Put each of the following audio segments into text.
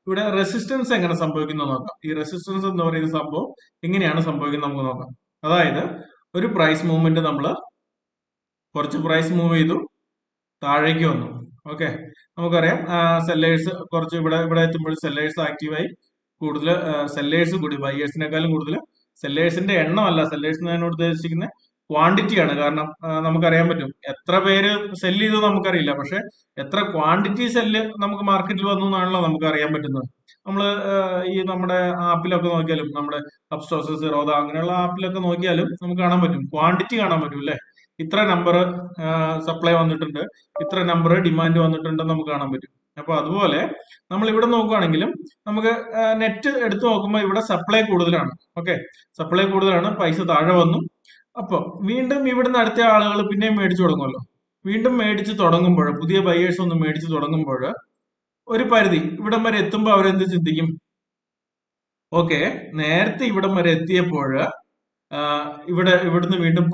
ഇവിടെ റെസിസ്റ്റൻസ് എങ്ങനെ സംഭവിക്കുന്നത് നോക്കാം. ഈ റെസിസ്റ്റൻസ് എന്ന് പറയുന്ന സംഭവം എങ്ങനെയാണ് സംഭവിക്കുന്നത് നമുക്ക് നോക്കാം. അതായത് ഒരു പ്രൈസ് മൂവ്മെന്റ് നമ്മൾ കുറച്ച് പ്രൈസ് മൂവ് ചെയ്തു, താഴേക്ക് വന്നു. ഓക്കെ, നമുക്കറിയാം സെല്ലേഴ്സ് കുറച്ച് ഇവിടെ ഇവിടെ എത്തുമ്പോൾ സെല്ലേഴ്സ് ആക്റ്റീവായി, കൂടുതൽ സെല്ലേഴ്സ് കൂടി, ബയേഴ്സിനേക്കാളും കൂടുതൽ സെല്ലേഴ്സിന്റെ എണ്ണമല്ല, സെല്ലേഴ്സ് എന്നോട് ഉദ്ദേശിക്കുന്ന ക്വാണ്ടിറ്റിയാണ്. കാരണം നമുക്കറിയാൻ പറ്റും എത്ര പേര് സെല്ല് ചെയ്തു നമുക്കറിയില്ല, പക്ഷെ എത്ര ക്വാണ്ടിറ്റി സെല്ല് നമുക്ക് മാർക്കറ്റിൽ വന്നു എന്നാണല്ലോ നമുക്ക് അറിയാൻ പറ്റുന്നത്. നമ്മൾ ഈ നമ്മുടെ ആപ്പിലൊക്കെ നോക്കിയാലും, നമ്മുടെ അപ്സ്റ്റോക്സ്, സിറോദ അങ്ങനെയുള്ള ആപ്പിലൊക്കെ നോക്കിയാലും നമുക്ക് കാണാൻ പറ്റും, ക്വാണ്ടിറ്റി കാണാൻ പറ്റും അല്ലെ. ഇത്ര നമ്പർ സപ്ലൈ വന്നിട്ടുണ്ട്, ഇത്ര നമ്പർ ഡിമാൻഡ് വന്നിട്ടുണ്ടെന്ന് നമുക്ക് കാണാൻ പറ്റും. അപ്പൊ അതുപോലെ നമ്മൾ ഇവിടെ നോക്കുകയാണെങ്കിലും നമുക്ക് നെറ്റ് എടുത്തു നോക്കുമ്പോൾ ഇവിടെ സപ്ലൈ കൂടുതലാണ്. ഓക്കെ, സപ്ലൈ കൂടുതലാണ്, പൈസ താഴെ വന്നു. അപ്പൊ വീണ്ടും ഇവിടുന്ന് അടുത്ത ആളുകൾ പിന്നെയും മേടിച്ചു തുടങ്ങുമല്ലോ. വീണ്ടും മേടിച്ച് തുടങ്ങുമ്പോൾ, പുതിയ ബയേഴ്സ് ഒന്ന് മേടിച്ച് തുടങ്ങുമ്പോൾ ഒരു പരിധി ഇവിടം വരെ എത്തുമ്പോൾ അവരെന്ത് ചിന്തിക്കും? ഓക്കെ, നേരത്തെ ഇവിടം വരെ എത്തിയപ്പോൾ ഇവിടുന്ന് വീണ്ടും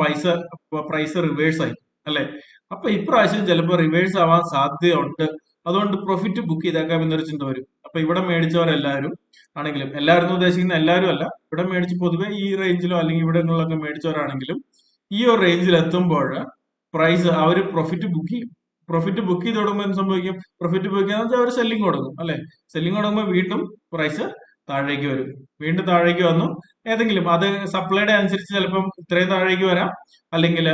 പ്രൈസ് റിവേഴ്സ് ആയി അല്ലെ. അപ്പൊ ഇപ്രാവശ്യം ചിലപ്പോൾ റിവേഴ്സ് ആവാൻ സാധ്യതയുണ്ട്, അതുകൊണ്ട് പ്രോഫിറ്റ് ബുക്ക് ചെയ്തേക്കാം എന്നൊരു ചിന്ത വരും. അപ്പൊ ഇവിടെ മേടിച്ചവരെല്ലാവരും ആണെങ്കിലും, എല്ലാവരും എന്ന് ഉദ്ദേശിക്കുന്ന എല്ലാവരും അല്ല, ഇവിടെ മേടിച്ച് പൊതുവെ ഈ റേഞ്ചിലോ അല്ലെങ്കിൽ ഇവിടെ നിന്നൊക്കെ മേടിച്ചവരാണെങ്കിലും ഈ ഒരു റേഞ്ചിൽ എത്തുമ്പോൾ പ്രൈസ് അവർ പ്രോഫിറ്റ് ബുക്ക് ചെയ്യും. പ്രോഫിറ്റ് ബുക്ക് ചെയ്ത് തുടങ്ങുമ്പോൾ എന്ത് സംഭവിക്കും? പ്രോഫിറ്റ് ബുക്ക് ചെയ്യാന്ന് വെച്ചാൽ അവർ സെല്ലിംഗ് കൊടുക്കും അല്ലെ. സെല്ലിംഗ് കൊടുക്കുമ്പോൾ വീണ്ടും പ്രൈസ് താഴേക്ക് വരും. വീണ്ടും താഴേക്ക് വന്നു, ഏതെങ്കിലും അത് സപ്ലൈയുടെ അനുസരിച്ച് ചിലപ്പം ഇത്രയും താഴേക്ക് വരാം, അല്ലെങ്കിൽ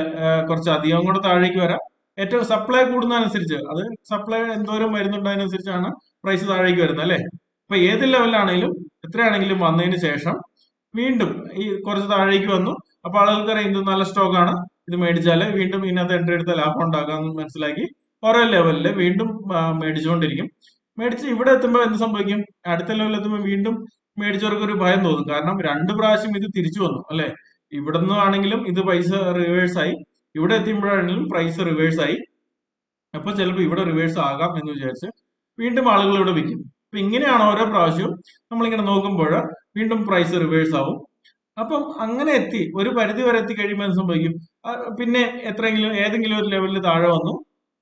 കുറച്ച് അധികം കൂടെ താഴേക്ക് വരാം. ഏറ്റവും സപ്ലൈ കൂടുന്നതനുസരിച്ച്, അത് സപ്ലൈ എന്തോരം വരുന്നുണ്ടതിനനുസരിച്ചാണ് പ്രൈസ് താഴേക്ക് വരുന്നത് അല്ലെ. അപ്പൊ ഏത് ലെവലിലാണെങ്കിലും എത്രയാണെങ്കിലും വന്നതിന് ശേഷം വീണ്ടും ഈ കുറച്ച് താഴേക്ക് വന്നു. അപ്പൊ ആളുകൾക്ക് അറിയാം ഇത് നല്ല സ്റ്റോക്കാണ്, ഇത് മേടിച്ചാല് വീണ്ടും ഇതിനകത്ത് എൻട്രി എടുത്ത ലാഭം ഉണ്ടാക്കാമെന്ന് മനസ്സിലാക്കി ഓരോ ലെവലില് വീണ്ടും മേടിച്ചുകൊണ്ടിരിക്കും. മേടിച്ച് ഇവിടെ എത്തുമ്പോൾ എന്ത് സംഭവിക്കും? അടുത്ത ലെവലിൽ എത്തുമ്പോൾ വീണ്ടും മേടിച്ചവർക്ക് ഒരു ഭയം തോന്നും. കാരണം രണ്ട് പ്രാവശ്യം ഇത് തിരിച്ചു വന്നു അല്ലെ. ഇവിടുന്ന് ആണെങ്കിലും ഇത് പൈസ റിവേഴ്സ് ആയി, ഇവിടെ എത്തിയപ്പോഴാണെങ്കിലും പ്രൈസ് റിവേഴ്സ് ആയി. അപ്പൊ ചിലപ്പോൾ ഇവിടെ റിവേഴ്സ് ആകാം എന്ന് വിചാരിച്ച് വീണ്ടും ആളുകൾ ഇവിടെ വിൽക്കും. അപ്പൊ ഇങ്ങനെയാണ് ഓരോ പ്രാവശ്യവും നമ്മളിങ്ങനെ നോക്കുമ്പോൾ വീണ്ടും പ്രൈസ് റിവേഴ്സ് ആവും. അപ്പം അങ്ങനെ എത്തി ഒരു പരിധി വരെ എത്തി കഴിയുമ്പോൾ എന്ത് സംഭവിക്കും? പിന്നെ എത്രയെങ്കിലും ഏതെങ്കിലും ഒരു ലെവലിൽ താഴെ വന്നു,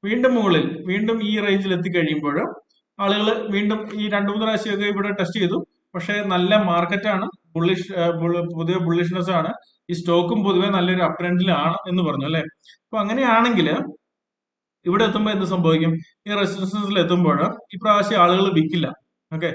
വീണ്ടും മുകളിൽ, വീണ്ടും ഈ റേഞ്ചിൽ എത്തി കഴിയുമ്പോൾ ആളുകൾ വീണ്ടും ഈ രണ്ടു മൂന്ന് പ്രാവശ്യമൊക്കെ ഇവിടെ ടെസ്റ്റ് ചെയ്തു. പക്ഷെ നല്ല മാർക്കറ്റാണ്, പുതിയ ബുള്ളിഷ്നെസ് ആണ്, ഈ സ്റ്റോക്കും പൊതുവെ നല്ലൊരു അപ് ട്രെൻഡിലാണ് എന്ന് പറഞ്ഞു അല്ലെ. അപ്പൊ അങ്ങനെയാണെങ്കിൽ ഇവിടെ എത്തുമ്പോൾ എന്ത് സംഭവിക്കും? ഈ റെസിസ്റ്റൻസിൽ എത്തുമ്പോൾ ഇപ്രാവശ്യം ആളുകൾ വിൽക്കില്ല. ഓക്കെ,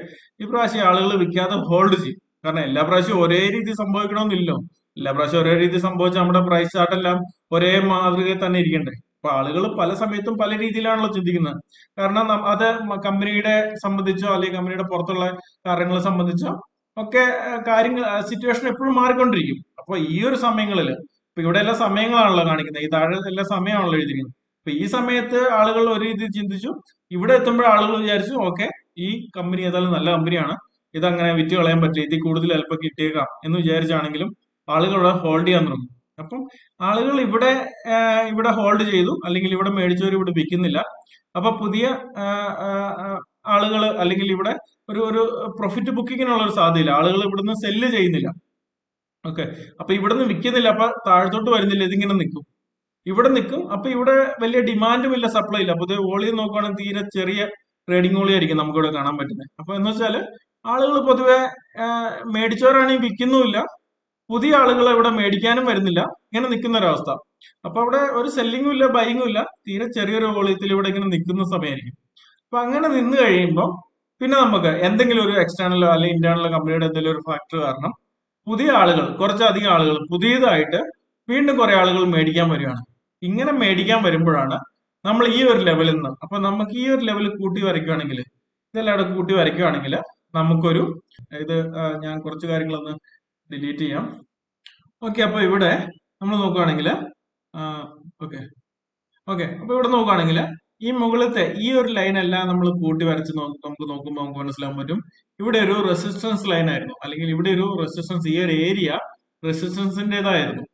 ഇപ്രാവശ്യം ആളുകൾ വിൽക്കാതെ ഹോൾഡ് ചെയ്യും. കാരണം എല്ലാ പ്രാവശ്യവും ഒരേ രീതി സംഭവിക്കണമെന്നില്ലല്ലോ. എല്ലാ പ്രാവശ്യം ഒരേ രീതി സംഭവിച്ചാൽ നമ്മുടെ പ്രൈസ് ചാർട്ട് എല്ലാം ഒരേ മാതൃകയിൽ തന്നെ ഇരിക്കണ്ടേ. അപ്പൊ ആളുകൾ പല സമയത്തും പല രീതിയിലാണല്ലോ ചിന്തിക്കുന്നത്. കാരണം അത് കമ്പനിയുടെ സംബന്ധിച്ചോ അല്ലെങ്കിൽ കമ്പനിയുടെ പുറത്തുള്ള കാര്യങ്ങളെ സംബന്ധിച്ചോ ഒക്കെ കാര്യങ്ങൾ, സിറ്റുവേഷൻ എപ്പോഴും മാറിക്കൊണ്ടിരിക്കും. അപ്പൊ ഈ ഒരു സമയങ്ങളിൽ, ഇപ്പൊ ഇവിടെ എല്ലാ സമയങ്ങളാണല്ലോ കാണിക്കുന്നത്, ഈ താഴെ എല്ലാ സമയമാണല്ലോ എഴുതിയിരിക്കുന്നത്. അപ്പൊ ഈ സമയത്ത് ആളുകൾ ഒരു രീതി ചിന്തിച്ചു, ഇവിടെ എത്തുമ്പോൾ ആളുകൾ വിചാരിച്ചു ഓക്കെ, ഈ കമ്പനി ഏതായാലും നല്ല കമ്പനിയാണ്, ഇതങ്ങനെ വിറ്റ് കളയാൻ പറ്റില്ല, ഇതിൽ കൂടുതൽ ചിലപ്പോൾ കിട്ടിയേക്കാം എന്ന് വിചാരിച്ചാണെങ്കിലും ആളുകൾ ഇവിടെ ഹോൾഡ് ചെയ്യാൻ തുടങ്ങും. അപ്പം ആളുകൾ ഇവിടെ ഹോൾഡ് ചെയ്തു, അല്ലെങ്കിൽ ഇവിടെ മേടിച്ചവർ ഇവിടെ വിൽക്കുന്നില്ല. അപ്പൊ പുതിയ ആളുകൾ അല്ലെങ്കിൽ ഇവിടെ ഒരു പ്രോഫിറ്റ് ബുക്കിങ്ങിനുള്ള ഒരു സാധ്യതയില്ല, ആളുകൾ ഇവിടുന്ന് സെല്ല് ചെയ്യുന്നില്ല. ഓക്കെ, അപ്പൊ ഇവിടുന്ന് വിൽക്കുന്നില്ല, അപ്പൊ താഴത്തോട്ട് വരുന്നില്ല, ഇതിങ്ങനെ നിൽക്കും, ഇവിടെ നിൽക്കും. അപ്പൊ ഇവിടെ വലിയ ഡിമാൻഡും ഇല്ല, സപ്ലൈ ഇല്ല. പൊതുവെ വോളിയം നോക്കുകയാണെങ്കിൽ തീരെ ചെറിയ ട്രേഡിംഗ് വോളിയം ആയിരിക്കും നമുക്ക് ഇവിടെ കാണാൻ പറ്റുന്നത്. അപ്പൊ എന്ന് വെച്ചാല് ആളുകൾ പൊതുവെ മേടിച്ചവരാണെങ്കിൽ വിൽക്കുന്നുമില്ല, പുതിയ ആളുകൾ ഇവിടെ മേടിക്കാനും വരുന്നില്ല, ഇങ്ങനെ നിൽക്കുന്ന ഒരവസ്ഥ. അപ്പൊ അവിടെ ഒരു സെല്ലിങ്ങും ഇല്ല, ബൈങ്ങും ഇല്ല, തീരെ ചെറിയൊരു വോളിയത്തിൽ ഇവിടെ ഇങ്ങനെ നിൽക്കുന്ന സമയമായിരിക്കും. അപ്പൊ അങ്ങനെ നിന്ന് കഴിയുമ്പോൾ പിന്നെ നമുക്ക് എന്തെങ്കിലും ഒരു എക്സ്റ്റേണലോ അല്ലെങ്കിൽ ഇന്റേണലോ കമ്പനിയുടെ എന്തെങ്കിലും ഒരു ഫാക്ടർ കാരണം പുതിയ ആളുകൾ, കുറച്ചധികം ആളുകൾ പുതിയതായിട്ട് വീണ്ടും കുറെ ആളുകൾ മേടിക്കാൻ വരികയാണ്. ഇങ്ങനെ മേടിക്കാൻ വരുമ്പോഴാണ് നമ്മൾ ഈ ഒരു ലെവലിൽ നിന്ന്, അപ്പൊ നമുക്ക് ഈ ഒരു ലെവൽ കൂട്ടി വരയ്ക്കുകയാണെങ്കിൽ, ഇതെല്ലാം ഇവിടെ കൂട്ടി വരയ്ക്കുകയാണെങ്കിൽ നമുക്കൊരു ഇത് ഞാൻ കുറച്ച് കാര്യങ്ങളൊന്ന് ഡിലീറ്റ് ചെയ്യാം. ഓക്കെ, അപ്പൊ ഇവിടെ നമ്മൾ നോക്കുകയാണെങ്കിൽ ഓക്കെ ഓക്കെ അപ്പൊ ഇവിടെ നോക്കുകയാണെങ്കിൽ ഈ മുകളിലത്തെ ഈ ഒരു ലൈൻ എല്ലാം നമ്മൾ കൂട്ടി വരച്ച് നമുക്ക് നോക്കുമ്പോൾ നമുക്ക് മനസ്സിലാക്കാൻ പറ്റും, ഇവിടെ ഒരു റെസിസ്റ്റൻസ് ലൈൻ ആയിരുന്നു, അല്ലെങ്കിൽ ഇവിടെ ഒരു റെസിസ്റ്റൻസ്, ഈ ഒരു ഏരിയ റെസിസ്റ്റൻസിന്റേതായിരുന്നു.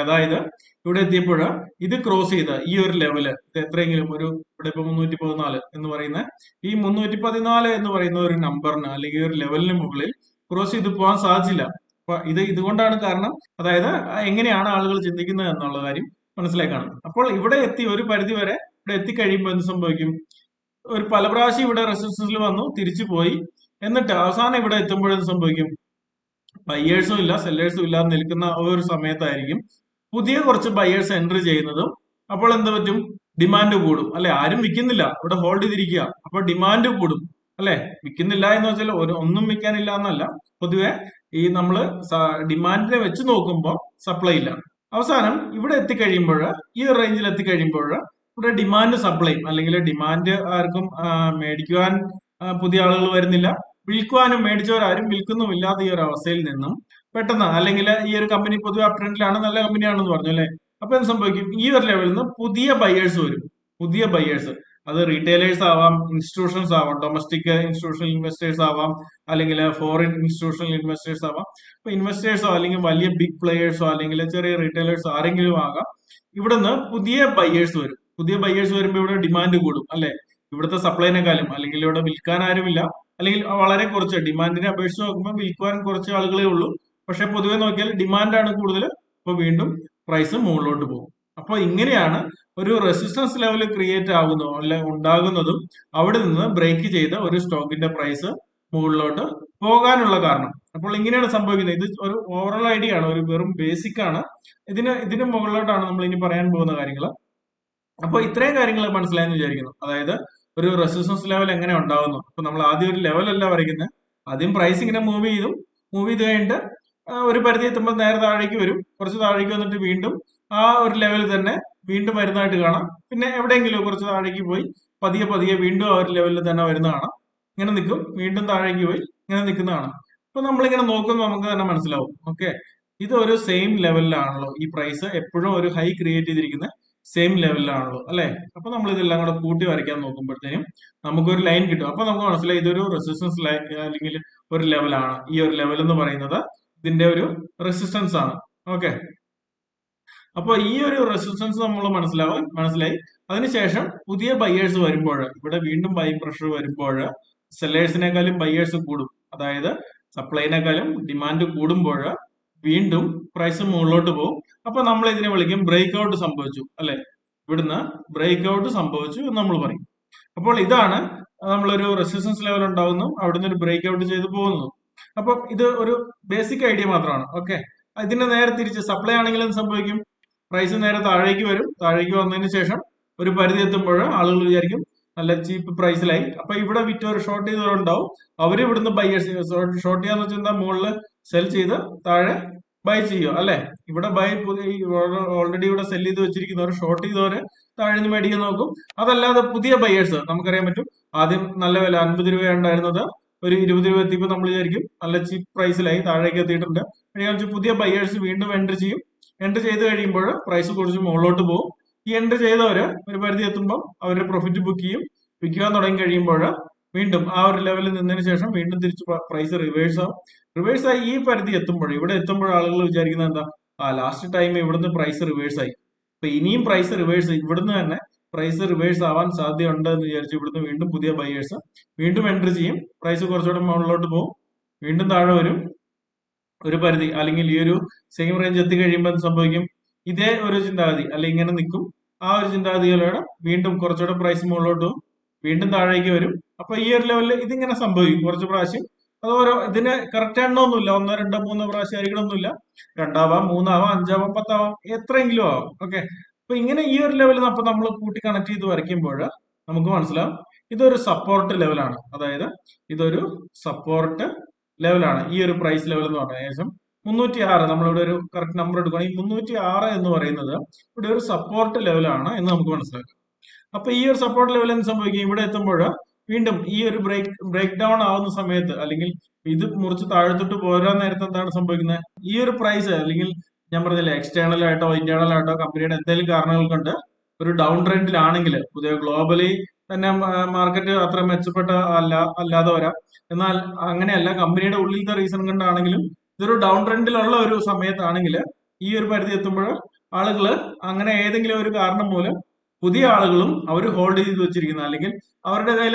അതായത് ഇവിടെ എത്തിയപ്പോൾ ഇത് ക്രോസ് ചെയ്ത ഈ ഒരു ലെവല്, ഇത് എത്രയെങ്കിലും ഒരു, ഇവിടെ ഇപ്പൊ 314 എന്ന് പറയുന്ന ഈ 314 എന്ന് പറയുന്ന ഒരു നമ്പറിന് അല്ലെങ്കിൽ ഒരു ലെവലിന് മുകളിൽ ക്രോസ് ചെയ്ത് പോകാൻ സാധിച്ചില്ല. അപ്പൊ ഇതുകൊണ്ടാണ് കാരണം, അതായത് എങ്ങനെയാണ് ആളുകൾ ചിന്തിക്കുന്നത് എന്നുള്ള കാര്യം മനസ്സിലാക്കണം. അപ്പോൾ ഇവിടെ എത്തി ഒരു പരിധി വരെ, ഇവിടെ എത്തിക്കഴിയുമ്പോൾ എന്ത് സംഭവിക്കും? ഒരു പല പ്രാവശ്യം ഇവിടെ റെസിസ്റ്റൻസിൽ വന്നു, തിരിച്ചു പോയി, എന്നിട്ട് അവസാനം ഇവിടെ എത്തുമ്പോഴെന്ത് സംഭവിക്കും? ബയ്യേഴ്സും ഇല്ല സെല്ലേഴ്സും ഇല്ലാതെ നിൽക്കുന്ന ഒരു സമയത്തായിരിക്കും പുതിയ കുറച്ച് ബയ്യേഴ്സ് എൻട്രി ചെയ്യുന്നതും. അപ്പോൾ എന്ത് പറ്റും? ഡിമാൻഡ് കൂടും അല്ലെ? ആരും വിൽക്കുന്നില്ല, ഇവിടെ ഹോൾഡ് ചെയ്തിരിക്കുക. അപ്പൊ ഡിമാൻഡ് കൂടും അല്ലെ? വിൽക്കുന്നില്ല എന്ന് വെച്ചാൽ ഒന്നും വിൽക്കാനില്ല എന്നല്ല, പൊതുവെ ഈ നമ്മള് ഡിമാൻഡിനെ വെച്ച് നോക്കുമ്പോൾ സപ്ലൈ ഇല്ല. അവസാനം ഇവിടെ എത്തിക്കഴിയുമ്പോൾ, ഈ റേഞ്ചിൽ എത്തിക്കഴിയുമ്പോൾ ഇവിടെ ഡിമാൻഡ് സപ്ലൈയും, അല്ലെങ്കിൽ ഡിമാൻഡ് ആർക്കും മേടിക്കുവാൻ പുതിയ ആളുകൾ വരുന്നില്ല, വിൽക്കുവാനും മേടിച്ചവരാരും വിൽക്കുന്നുമില്ലാത്ത ഈ ഒരു അവസ്ഥയിൽ നിന്നും പെട്ടെന്ന്, അല്ലെങ്കിൽ ഈ ഒരു കമ്പനി പൊതുവെ അപ് ട്രെൻഡിലാണ്, നല്ല കമ്പനിയാണെന്ന് പറഞ്ഞു അല്ലെ? അപ്പൊ എന്ത് സംഭവിക്കും? ഈ ഒരു ലെവലിൽ നിന്ന് പുതിയ ബയേഴ്സ് വരും. പുതിയ ബയേഴ്സ്, അത് റീറ്റെയിലേഴ്സ് ആവാം, ഇൻസ്റ്റിറ്റ്യൂഷൻസ് ആവാം, ഡൊമസ്റ്റിക് ഇൻസ്റ്റിറ്റ്യൂഷണൽ ഇൻവെസ്റ്റേഴ്സ് ആവാം, അല്ലെങ്കിൽ ഫോറിൻ ഇൻസ്റ്റിറ്റ്യൂഷണൽ ഇൻവെസ്റ്റേഴ്സ് ആവാം. അപ്പൊ ഇൻവെസ്റ്റേഴ്സോ അല്ലെങ്കിൽ വലിയ ബിഗ് പ്ലേയേഴ്സോ അല്ലെങ്കിൽ ചെറിയ റീറ്റെയിലേഴ്സോ ആരെങ്കിലും ആകാം. ഇവിടുന്ന് പുതിയ ബയേഴ്സ് വരും. പുതിയ ബയേഴ്സ് വരുമ്പോൾ ഇവിടെ ഡിമാൻഡ് കൂടും അല്ലെ? ഇവിടുത്തെ സപ്ലൈനെക്കാളും, അല്ലെങ്കിൽ ഇവിടെ വിൽക്കാൻ ആരുമില്ല, അല്ലെങ്കിൽ വളരെ കുറച്ച്, ഡിമാൻഡിനെ അപേക്ഷിച്ച് നോക്കുമ്പോൾ വിൽക്കുവാൻ കുറച്ച് ആളുകളേ ഉള്ളൂ. പക്ഷെ പൊതുവെ നോക്കിയാൽ ഡിമാൻഡാണ് കൂടുതൽ. അപ്പൊ വീണ്ടും പ്രൈസ് മുകളിലോട്ട് പോകും. അപ്പൊ ഇങ്ങനെയാണ് ഒരു റെസിസ്റ്റൻസ് ലെവൽ ക്രിയേറ്റ് ആകുന്നതും അല്ലെ ഉണ്ടാകുന്നതും അവിടെ നിന്ന് ബ്രേക്ക് ചെയ്ത ഒരു സ്റ്റോക്കിന്റെ പ്രൈസ് മുകളിലോട്ട് പോകാനുള്ള കാരണം. അപ്പോൾ ഇങ്ങനെയാണ് സംഭവിക്കുന്നത്. ഇത് ഒരു ഓവറോൾ ഐഡിയ ആണ്, ഒരു വെറും ബേസിക് ആണ്. ഇതിന് മുകളിലോട്ടാണ് നമ്മൾ ഇനി പറയാൻ പോകുന്ന കാര്യങ്ങൾ. അപ്പൊ ഇത്രയും കാര്യങ്ങൾ മനസ്സിലായെന്ന് വിചാരിക്കുന്നു. അതായത് ഒരു റെസിസ്റ്റൻസ് ലെവൽ എങ്ങനെ ഉണ്ടാവുന്നു. അപ്പൊ നമ്മൾ ആദ്യം ഒരു ലെവലല്ല വരയ്ക്കുന്നത്. ആദ്യം പ്രൈസ് ഇങ്ങനെ മൂവ് ചെയ്ത് കഴിഞ്ഞിട്ട് ഒരു പരിധി എത്തുമ്പോൾ നേരെ താഴേക്ക് വരും, കുറച്ച് താഴേക്ക് വന്നിട്ട് വീണ്ടും ആ ഒരു ലെവൽ തന്നെ വീണ്ടും വരുന്നതായിട്ട് കാണാം. പിന്നെ എവിടെയെങ്കിലും കുറച്ച് താഴേക്ക് പോയി പതിയെ പതിയെ വീണ്ടും ആ ഒരു ലെവലിൽ തന്നെ വരുന്ന കാണാം. ഇങ്ങനെ നിൽക്കും, വീണ്ടും താഴേക്ക് പോയി ഇങ്ങനെ നിൽക്കുന്ന കാണാം. അപ്പൊ നമ്മളിങ്ങനെ നോക്കുമ്പോൾ നമുക്ക് തന്നെ മനസ്സിലാവും, ഓക്കെ, ഇത് ഒരു സെയിം ലെവലിലാണല്ലോ, ഈ പ്രൈസ് എപ്പോഴും ഒരു ഹൈ ക്രിയേറ്റ് ചെയ്തിരിക്കുന്ന സെയിം ലെവലിലാണല്ലോ അല്ലെ? അപ്പൊ നമ്മൾ ഇതെല്ലാം കൂടെ കൂട്ടി വരയ്ക്കാൻ നോക്കുമ്പോഴത്തേനും നമുക്കൊരു ലൈൻ കിട്ടും. അപ്പൊ നമുക്ക് മനസ്സിലായി ഇതൊരു റെസിസ്റ്റൻസ് ലൈൻ അല്ലെങ്കിൽ ഒരു ലെവലാണ്. ഈ ഒരു ലെവൽ എന്ന് പറയുന്നത് ഇതിന്റെ ഒരു റെസിസ്റ്റൻസ് ആണ്. ഓക്കെ, അപ്പൊ ഈ ഒരു റെസിസ്റ്റൻസ് നമ്മൾ മനസ്സിലായി. അതിനുശേഷം പുതിയ ബയേഴ്സ് വരുമ്പോൾ, ഇവിടെ വീണ്ടും ബൈ പ്രഷർ വരുമ്പോൾ സെല്ലേഴ്സിനേക്കാളും ബയേഴ്സ് കൂടും. അതായത് സപ്ലൈനേക്കാളും ഡിമാൻഡ് കൂടുമ്പോൾ വീണ്ടും പ്രൈസ് മുകളിലോട്ട് പോകും. അപ്പൊ നമ്മൾ ഇതിനെ വിളിക്കും ബ്രേക്ക് ഔട്ട് സംഭവിച്ചു അല്ലെ? ഇവിടുന്ന് ബ്രേക്ക് ഔട്ട് സംഭവിച്ചു എന്ന് നമ്മൾ പറയും. അപ്പോൾ ഇതാണ് നമ്മളൊരു റെസിസ്റ്റൻസ് ലെവൽ ഉണ്ടാവുന്നു, അവിടുന്ന് ഒരു ബ്രേക്ക് ഔട്ട് ചെയ്ത് പോകുന്നു. അപ്പം ഇത് ഒരു ബേസിക് ഐഡിയ മാത്രമാണ്. ഓക്കെ, ഇതിന്റെ നേരെ തിരിച്ച് സപ്ലൈ ആണെങ്കിൽ എന്ത് സംഭവിക്കും? പ്രൈസ് നേരെ താഴേക്ക് വരും. താഴേക്ക് വന്നതിന് ശേഷം ഒരു പരിധി എത്തുമ്പോൾ ആളുകൾ വിചാരിക്കും നല്ല ചീപ്പ് പ്രൈസിലായി, അപ്പൊ ഇവിടെ വിറ്റവർ ഷോർട്ട് ചെയ്തവരുണ്ടാവും, അവർ ഇവിടുന്ന് ബൈയേഴ്സ് ഷോർട്ട് ചെയ്യാന്ന് വെച്ചാൽ എന്താ, മുകളിൽ സെൽ ചെയ്ത് താഴെ ബൈ ചെയ്യുക അല്ലെ? ഇവിടെ ബൈ ഓൾറെഡി ഇവിടെ സെൽ ചെയ്ത് വെച്ചിരിക്കുന്നവർ, ഷോർട്ട് ചെയ്തവര് താഴെ നിന്ന് മേടിക്കാൻ നോക്കും. അതല്ലാതെ പുതിയ ബയേഴ്സ് നമുക്കറിയാൻ പറ്റും, ആദ്യം നല്ല വില 50 രൂപ ഉണ്ടായിരുന്നത് ഒരു 20 രൂപ എത്തിയപ്പോൾ നമ്മൾ വിചാരിക്കും നല്ല ചീപ്പ് പ്രൈസിലായി, താഴേക്ക് എത്തിയിട്ടുണ്ട്. പുതിയ ബയേഴ്സ് വീണ്ടും എൻട്രി ചെയ്യും. എൻട്രി ചെയ്ത് കഴിയുമ്പോൾ പ്രൈസ് കുറച്ച് മുകളിലോട്ട് പോകും. ഈ എൻട്രി ചെയ്തവര് ഒരു പരിധി എത്തുമ്പോൾ അവരുടെ പ്രോഫിറ്റ് ബുക്ക് ചെയ്യും. വിൽക്കാൻ തുടങ്ങി കഴിയുമ്പോൾ വീണ്ടും ആ ഒരു ലെവലിൽ നിന്നതിന് ശേഷം വീണ്ടും തിരിച്ച് പ്രൈസ് റിവേഴ്സ് ആവും. റിവേഴ്സ് ആയി ഈ പരിധി എത്തുമ്പോൾ, ഇവിടെ എത്തുമ്പോൾ ആളുകൾ വിചാരിക്കുന്നത് എന്താ, ലാസ്റ്റ് ടൈം ഇവിടുന്ന് പ്രൈസ് റിവേഴ്സ് ആയി, അപ്പൊ ഇനിയും പ്രൈസ് റിവേഴ്സ്, ഇവിടുന്ന് തന്നെ പ്രൈസ് റിവേഴ്സ് ആവാൻ സാധ്യതയുണ്ട് എന്ന് വിചാരിച്ച് ഇവിടുന്ന് വീണ്ടും പുതിയ ബയേഴ്സ് വീണ്ടും എൻട്രി ചെയ്യും. പ്രൈസ് കുറച്ചുകൂടെ മുകളിലോട്ട് പോകും, വീണ്ടും താഴെ വരും ഒരു പരിധി, അല്ലെങ്കിൽ ഈ ഒരു സെയിം റേഞ്ച് എത്തി കഴിയുമ്പോൾ എന്ത് സംഭവിക്കും? ഇതേ ഒരു ചിന്താഗതി അല്ലെങ്കിൽ ഇങ്ങനെ നിൽക്കും. ആ ഒരു ചിന്താഗതിയിലൂടെ വീണ്ടും കുറച്ചുകൂടെ പ്രൈസ് മുകളിലോട്ട് പോകും, വീണ്ടും താഴേക്ക് വരും. അപ്പൊ ഈ ഒരു ലെവലിൽ ഇതിങ്ങനെ സംഭവിക്കും കുറച്ച് പ്രാവശ്യം. അത് ഓരോ ഇതിന് കറക്റ്റ് എണ്ണമൊന്നുമില്ല, 1 2 3 പ്രാവശ്യം ആയിരിക്കണമെന്നില്ല, 2 3 5 10 എത്രയെങ്കിലും ആവാം. ഓക്കെ, അപ്പൊ ഇങ്ങനെ ഈ ഒരു ലെവലിൽ അപ്പൊ നമ്മൾ കൂട്ടി കണക്ട് ചെയ്ത് വരയ്ക്കുമ്പോൾ നമുക്ക് മനസ്സിലാവും ഇതൊരു സപ്പോർട്ട് ലെവലാണ്. അതായത് ഇതൊരു സപ്പോർട്ട് ലെവലാണ്. ഈ ഒരു പ്രൈസ് ലെവൽ എന്ന് പറഞ്ഞാൽ ഏകദേശം 306, നമ്മളിവിടെ ഒരു കറക്റ്റ് നമ്പർ എടുക്കുകയാണെങ്കിൽ 306 എന്ന് പറയുന്നത് ഇവിടെ ഒരു സപ്പോർട്ട് ലെവലാണ് എന്ന് നമുക്ക് മനസ്സിലാക്കാം. അപ്പൊ ഈ ഒരു സപ്പോർട്ട് ലെവൽ എന്ത് സംഭവിക്കും? ഇവിടെ എത്തുമ്പോൾ വീണ്ടും ഈ ഒരു ബ്രേക്ക് ഡൗൺ ആവുന്ന സമയത്ത്, അല്ലെങ്കിൽ ഇത് മുറിച്ച് താഴത്തോട്ട് പോരാൻ നേരത്തെ എന്താണ് സംഭവിക്കുന്നത്? ഈ ഒരു പ്രൈസ്, അല്ലെങ്കിൽ ഞാൻ പറഞ്ഞില്ലേ എക്സ്റ്റേണൽ ആയിട്ടോ ഇന്റേണൽ ആയിട്ടോ കമ്പനിയുടെ എന്തെങ്കിലും കാരണങ്ങൾ കൊണ്ട് ഒരു ഡൗൺ ട്രെൻഡിലാണെങ്കിൽ, പുതിയ ഗ്ലോബലി തന്നെ മാർക്കറ്റ് അത്ര മെച്ചപ്പെട്ട അല്ലാതെ വരാം. എന്നാൽ അങ്ങനെയല്ല, കമ്പനിയുടെ ഉള്ളിലത്തെ റീസൺ കൊണ്ടാണെങ്കിലും ഇതൊരു ഡൗൺ ട്രെൻഡിലുള്ള ഒരു സമയത്താണെങ്കിൽ ഈ ഒരു പരിധി എത്തുമ്പോൾ ആളുകള് അങ്ങനെ ഏതെങ്കിലും ഒരു കാരണം മൂലം പുതിയ ആളുകളും അവർ ഹോൾഡ് ചെയ്ത് വെച്ചിരിക്കുന്ന, അല്ലെങ്കിൽ അവരുടെ കയ്യിൽ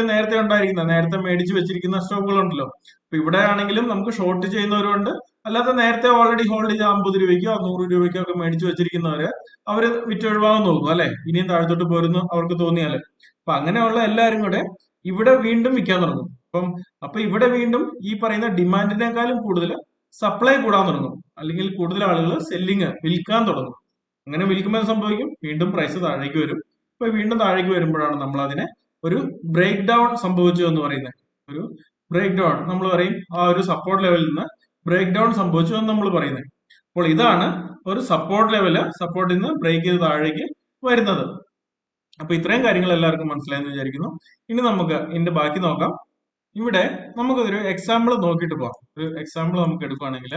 നേരത്തെ മേടിച്ച് വെച്ചിരിക്കുന്ന സ്റ്റോക്കുകൾ ഉണ്ടല്ലോ. അപ്പൊ ഇവിടെ ആണെങ്കിലും നമുക്ക് ഷോർട്ട് ചെയ്യുന്നവരുണ്ട്, അല്ലാതെ നേരത്തെ ഓൾറെഡി ഹോൾഡ് ചെയ്ത് 50 രൂപയ്ക്കോ 100 രൂപയ്ക്കോ ഒക്കെ മേടിച്ച് വെച്ചിരിക്കുന്നവര് അവര് വിറ്റൊഴിവാകാൻ നോക്കും അല്ലെ? ഇനിയും താഴത്തോട്ട് പോരുന്നു അവർക്ക് തോന്നിയാല്. അപ്പൊ അങ്ങനെയുള്ള എല്ലാരും കൂടെ ഇവിടെ വീണ്ടും വിൽക്കാൻ തുടങ്ങും. അപ്പൊ ഇവിടെ വീണ്ടും ഈ പറയുന്ന ഡിമാൻഡിനേക്കാളും കൂടുതൽ സപ്ലൈ കൂടാൻ തുടങ്ങും, അല്ലെങ്കിൽ കൂടുതൽ ആളുകൾ വിൽക്കാൻ തുടങ്ങും. അങ്ങനെ വിൽക്കുമ്പോൾ സംഭവിക്കും, വീണ്ടും പ്രൈസ് താഴേക്ക് വരും. അപ്പൊ വീണ്ടും താഴേക്ക് വരുമ്പോഴാണ് നമ്മൾ അതിനെ ഒരു ബ്രേക്ക് ഡൗൺ സംഭവിച്ചു എന്ന് പറയുന്നത്. ഒരു ബ്രേക്ക് ഡൗൺ നമ്മൾ പറയും, ആ ഒരു സപ്പോർട്ട് ലെവലിൽ നിന്ന് ബ്രേക്ക് ഡൗൺ സംഭവിച്ചു എന്ന് നമ്മൾ പറയുന്നത്. അപ്പോൾ ഇതാണ് ഒരു സപ്പോർട്ട് ലെവല്, സപ്പോർട്ടിൽ നിന്ന് ബ്രേക്ക് ചെയ്ത് താഴേക്ക് വരുന്നത്. അപ്പൊ ഇത്രയും കാര്യങ്ങൾ എല്ലാവർക്കും മനസ്സിലായെന്ന് വിചാരിക്കുന്നു. ഇനി നമുക്ക് ഇതിന്റെ ബാക്കി നോക്കാം. ഇവിടെ നമുക്കൊരു എക്സാമ്പിൾ നോക്കിയിട്ട് പോവാം. ഒരു എക്സാമ്പിൾ നമുക്ക് എടുക്കുകയാണെങ്കിൽ,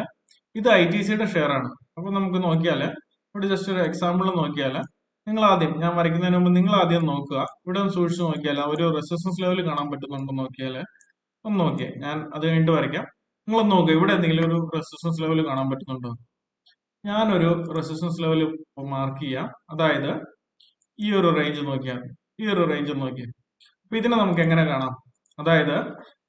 ഇത് ITCയുടെ ഷെയർ ആണ്. അപ്പൊ നമുക്ക് നോക്കിയാല് ഇവിടെ ജസ്റ്റ് ഒരു എക്സാമ്പിൾ നോക്കിയാല്, ഞാൻ വരയ്ക്കുന്നതിന് മുമ്പ് നിങ്ങൾ ആദ്യം നോക്കുക. ഇവിടെ ഒന്ന് സൂക്ഷിച്ച് നോക്കിയാൽ ഒരു റെസിസ്റ്റൻസ് ലെവൽ കാണാൻ പറ്റുന്നുണ്ടോ നോക്കിയാല്, ഒന്ന് നോക്കിയേ. ഞാൻ അത് കഴിഞ്ഞിട്ട് വരയ്ക്കാം. നിങ്ങളൊന്ന് നോക്കുക, ഇവിടെ എന്തെങ്കിലും ഒരു റെസിസ്റ്റൻസ് ലെവൽ കാണാൻ പറ്റുന്നുണ്ടോ? ഞാനൊരു റെസിസ്റ്റൻസ് ലെവൽ മാർക്ക് ചെയ്യാം. അതായത് ഈ ഒരു റേഞ്ച് നോക്കിയാൽ, ഈ ഒരു റേഞ്ച് നോക്കിയാൽ, അപ്പൊ ഇതിനെ നമുക്ക് എങ്ങനെ കാണാം? അതായത്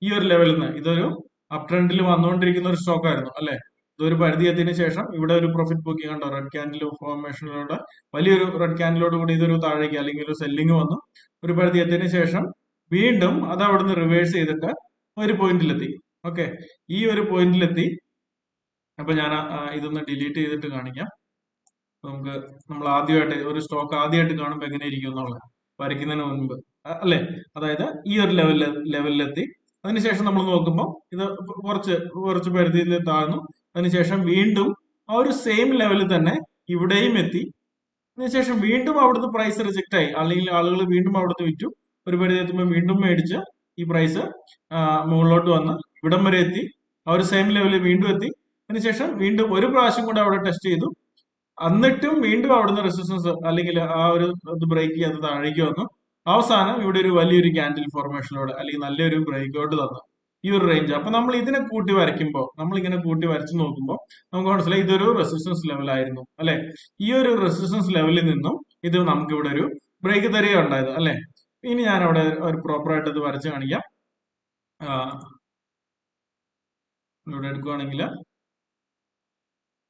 ഈ ഒരു ലെവലിൽ നിന്ന് ഇതൊരു അപ് ട്രെൻഡിൽ വന്നുകൊണ്ടിരിക്കുന്ന ഒരു സ്റ്റോക്ക് ആയിരുന്നു അല്ലെ. ഇതൊരു പരിധി എത്തിയതിനു ശേഷം ഇവിടെ ഒരു പ്രോഫിറ്റ് ബുക്കിംഗ് കണ്ടോ, റെഡ് ക്യാൻഡിൽ ഫോർമേഷനിലൂടെ വലിയൊരു റെഡ് ക്യാൻഡിലോട് കൂടി ഇതൊരു താഴേക്ക് അല്ലെങ്കിൽ ഒരു സെല്ലിങ് വന്നു. ഒരു പരിധി എത്തിയതിനു ശേഷം വീണ്ടും അത് അവിടുന്ന് റിവേഴ്സ് ചെയ്തിട്ട് ഒരു പോയിന്റിലെത്തി. ഓക്കെ, ഈ ഒരു പോയിന്റിലെത്തി. അപ്പൊ ഞാൻ ഇതൊന്ന് ഡിലീറ്റ് ചെയ്തിട്ട് കാണിക്കാം. നമ്മൾ ആദ്യമായിട്ട് ഒരു സ്റ്റോക്ക് ആദ്യമായിട്ട് കാണുമ്പോൾ എങ്ങനെ ഇരിക്കും എന്നുള്ളത് വരയ്ക്കുന്നതിന് മുൻപ് അല്ലെ. അതായത് ഈ ഒരു ലെവലിലെത്തി. അതിനുശേഷം നമ്മൾ നോക്കുമ്പോൾ ഇത് കുറച്ച് പരിധിയിൽ താഴ്ന്നു. അതിനുശേഷം വീണ്ടും ആ ഒരു സെയിം ലെവലിൽ തന്നെ ഇവിടെയും എത്തി. അതിനുശേഷം വീണ്ടും അവിടുന്ന് പ്രൈസ് റിജക്റ്റ് ആയി, അല്ലെങ്കിൽ ആളുകൾ വീണ്ടും അവിടുന്ന് വിറ്റു. ഒരു പരിധി എത്തുമ്പോൾ വീണ്ടും മേടിച്ച് ഈ പ്രൈസ് മുകളിലോട്ട് വന്ന് ഇവിടം വരെ എത്തി. ആ ഒരു സെയിം ലെവലിൽ വീണ്ടും എത്തി. അതിനുശേഷം വീണ്ടും ഒരു പ്രാവശ്യം കൂടെ അവിടെ ടെസ്റ്റ് ചെയ്തു. എന്നിട്ടും വീണ്ടും അവിടുന്ന് റെസിസ്റ്റൻസ് അല്ലെങ്കിൽ ആ ഒരു ഇത് ബ്രേക്ക് ചെയ്ത് താഴേക്ക് വന്നു. അവസാനം ഇവിടെ ഒരു വലിയൊരു ക്യാൻഡിൽ ഫോർമേഷനിലൂടെ അല്ലെങ്കിൽ നല്ലൊരു ബ്രേക്ക് ഔട്ട് തന്നു ഈ ഒരു റേഞ്ച്. അപ്പൊ നമ്മൾ ഇതിനെ കൂട്ടി വരയ്ക്കുമ്പോൾ, നമ്മൾ ഇങ്ങനെ കൂട്ടി വരച്ച് നോക്കുമ്പോൾ നമുക്ക് മനസ്സിലായി ഇതൊരു റെസിസ്റ്റൻസ് ലെവൽ ആയിരുന്നു അല്ലെ. ഈ ഒരു റെസിസ്റ്റൻസ് ലെവലിൽ നിന്നും ഇത് നമുക്ക് ഇവിടെ ഒരു ബ്രേക്ക് തരികയുണ്ടായത് അല്ലെ. ഇനി ഞാൻ അവിടെ ഒരു പ്രോപ്പറായിട്ട് ഇത് വരച്ച് കാണിക്കാം. ഇവിടെ എടുക്കുകയാണെങ്കിൽ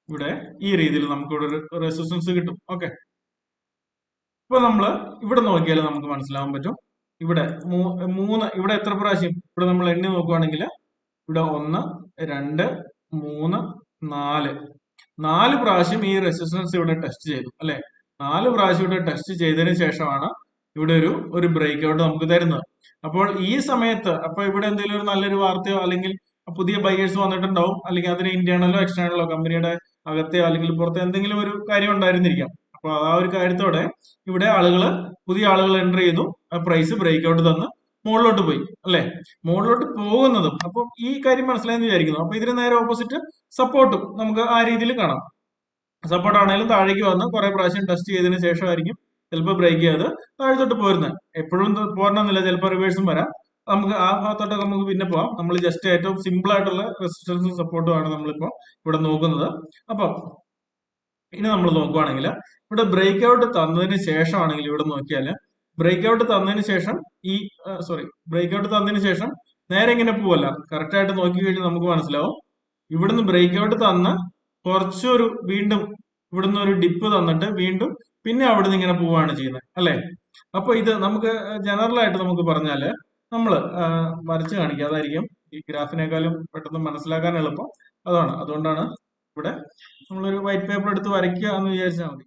ഇവിടെ ഈ രീതിയിൽ നമുക്ക് ഇവിടെ ഒരു റെസിസ്റ്റൻസ് കിട്ടും. ഓക്കെ, ഇപ്പൊ നമ്മള് ഇവിടെ നോക്കിയാൽ നമുക്ക് മനസ്സിലാവാൻ പറ്റും. ഇവിടെ ഇവിടെ എത്ര പ്രാവശ്യം ഇവിടെ നമ്മൾ എണ്ണി നോക്കുവാണെങ്കിൽ ഇവിടെ 1 2 3 4 പ്രാവശ്യം ഈ റെസിസ്റ്റൻസ് ഇവിടെ ടെസ്റ്റ് ചെയ്തു അല്ലെ. 4 പ്രാവശ്യം ഇവിടെ ടെസ്റ്റ് ചെയ്തതിന് ശേഷമാണ് ഇവിടെ ഒരു ബ്രേക്ക് ഔട്ട് നമുക്ക് തരുന്നത്. അപ്പോൾ ഈ സമയത്ത് അപ്പൊ ഇവിടെ എന്തെങ്കിലും ഒരു നല്ലൊരു വാർത്തയോ അല്ലെങ്കിൽ പുതിയ ബയേഴ്സ് വന്നിട്ടുണ്ടാവും, അല്ലെങ്കിൽ അതിന് ഇന്റേണലോ എക്സ്റ്റേണലോ കമ്പനിയുടെ അകത്തെയോ അല്ലെങ്കിൽ പുറത്തോ എന്തെങ്കിലും ഒരു കാര്യം ഉണ്ടായിരുന്നിരിക്കാം. അപ്പൊ ആ ഒരു കാര്യത്തോടെ ഇവിടെ പുതിയ ആളുകൾ എൻ്റർ ചെയ്തു, പ്രൈസ് ബ്രേക്ക് ഔട്ട് തന്ന് മുകളിലോട്ട് പോയി അല്ലെ. മുകളിലോട്ട് പോകുന്നതും അപ്പൊ ഈ കാര്യം മനസ്സിലായെന്ന് വിചാരിക്കുന്നു. അപ്പൊ ഇതിന് നേരെ ഓപ്പോസിറ്റ് സപ്പോർട്ടും നമുക്ക് ആ രീതിയിൽ കാണാം. സപ്പോർട്ട് ആണെങ്കിലും താഴേക്ക് വന്ന് കുറെ പ്രാവശ്യം ടെസ്റ്റ് ചെയ്തതിന് ശേഷമായിരിക്കും ചിലപ്പോൾ ബ്രേക്ക് ചെയ്ത് താഴത്തോട്ട് പോരുന്നത്. എപ്പോഴും പോരണമെന്നില്ല, ചിലപ്പോൾ റിവേഴ്സും വരാം. നമുക്ക് ആ ഭാഗത്തോട്ടൊക്കെ നമുക്ക് പിന്നെ പോവാം. നമ്മൾ ജസ്റ്റ് ഏറ്റവും സിമ്പിൾ ആയിട്ടുള്ള റെസിസ്റ്റൻസും സപ്പോർട്ടും ആണ് നമ്മളിപ്പോ ഇവിടെ നോക്കുന്നത്. അപ്പൊ ഇനി നമ്മൾ നോക്കുവാണെങ്കിൽ ഇവിടെ ബ്രേക്ക് ഔട്ട് തന്നതിന് ശേഷമാണെങ്കിൽ ഇവിടെ നോക്കിയാൽ ബ്രേക്ക് ഔട്ട് തന്നതിന് ശേഷം ബ്രേക്ക് ഔട്ട് തന്നതിന് ശേഷം നേരെ ഇങ്ങനെ പോവല്ല. കറക്റ്റ് ആയിട്ട് നോക്കി കഴിഞ്ഞാൽ നമുക്ക് മനസ്സിലാവും ഇവിടുന്ന് ബ്രേക്ക് ഔട്ട് തന്ന് വീണ്ടും ഇവിടുന്ന് ഒരു ഡിപ്പ് തന്നിട്ട് വീണ്ടും പിന്നെ അവിടുന്ന് ഇങ്ങനെ പോവുകയാണ് ചെയ്യുന്നത് അല്ലെ. അപ്പൊ ഇത് നമുക്ക് ജനറൽ ആയിട്ട് നമുക്ക് പറഞ്ഞാല് നമ്മൾ വരച്ച് കാണിക്കുക, അതായിരിക്കും ഈ ഗ്രാഫിനേക്കാളും പെട്ടെന്ന് മനസ്സിലാക്കാൻ എളുപ്പം. അതുകൊണ്ടാണ് ഇവിടെ നമ്മളൊരു വൈറ്റ് പേപ്പർ എടുത്ത് വരയ്ക്കുക എന്ന് വിചാരിച്ചാൽ മതി.